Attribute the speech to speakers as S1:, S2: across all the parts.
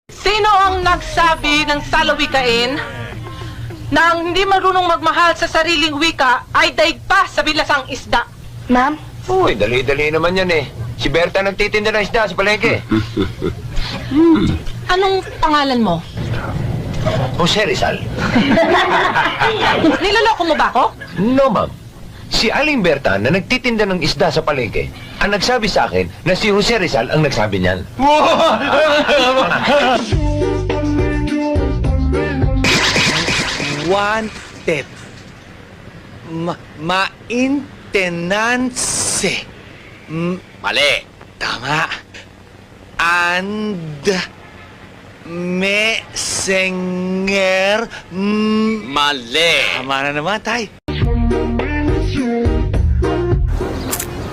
S1: Sino ang nagsabi ng salawikain na ang hindi marunong magmahal sa sariling wika ay daig pa sa bilasang isda?
S2: Ma'am?
S3: Uy, dali-dali naman yan eh. Si Berta nagtitinda ng isda sa palengke.
S1: Anong pangalan mo?
S3: Jose Rizal.
S1: Niloloko mo ba ako?
S3: No, ma'am. Si Aling Berta na nagtitinda ng isda sa palengke ang nagsabi sa akin na si Jose Rizal ang nagsabi niyan.
S4: Wanted. Maintenance. Mali. Tama. And messenger. Mali. Tama na naman, tay.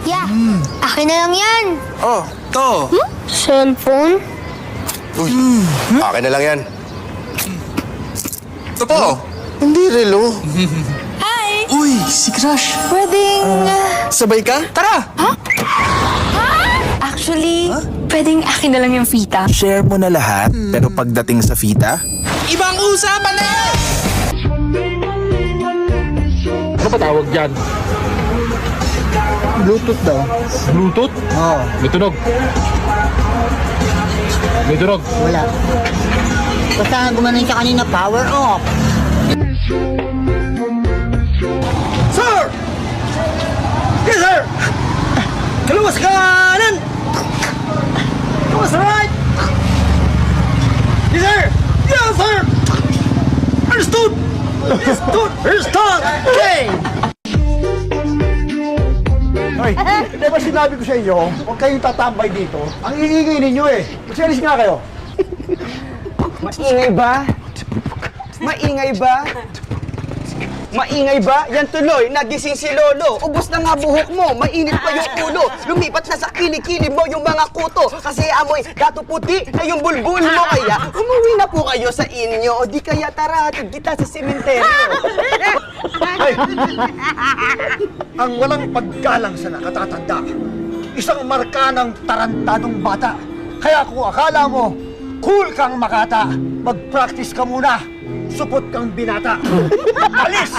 S2: Yeah, akin na lang yan.
S5: Oh, to.
S2: Cellphone?
S5: Uy, akin na lang yan. Totoo. Hindi relo.
S2: Hi!
S5: Uy, si Crush.
S2: Pwedeng...
S5: Sabay ka? Tara!
S6: Actually, pwedeng akin na lang yung fita.
S7: Share mo na lahat, pero pagdating sa fita,
S4: Ibang usapan na!
S8: Ano ba tawag dyan?
S5: Bluetooth daw.
S8: Bluetooth?
S5: Oo.
S8: May tunog. May tunog.
S9: Wala. Basta gumanon siya kanina, power off.
S4: Sir! Yes, sir! Kaluwas kanan! Kaluwas right! Yes, sir! Yes, sir! Understood! Understood! Understood! Okay!
S10: Hoy, di ba sinabi ko sa inyo, huwag kayong tatambay dito. Ang iingay ninyo eh. Magsialis nga kayo.
S9: Maingay ba? Maingay ba? Maingay ba? Yan tuloy, nagising si Lolo. Ubus na nga buhok mo, mainit pa yung ulo. Lumipat na sa kilikili mo yung mga kuto. Kasi amoy gato puti na yung bulbul mo. Kaya umuwi na po kayo sa inyo. O di kaya tara, hatid kita sa sementeryo.
S10: Ay, ang walang paggalang sa nakatatanda. Isang marka ng tarantadong bata. Kaya kung akala mo, cool kang makata, mag-practice ka muna. Supot kang binata. Alis!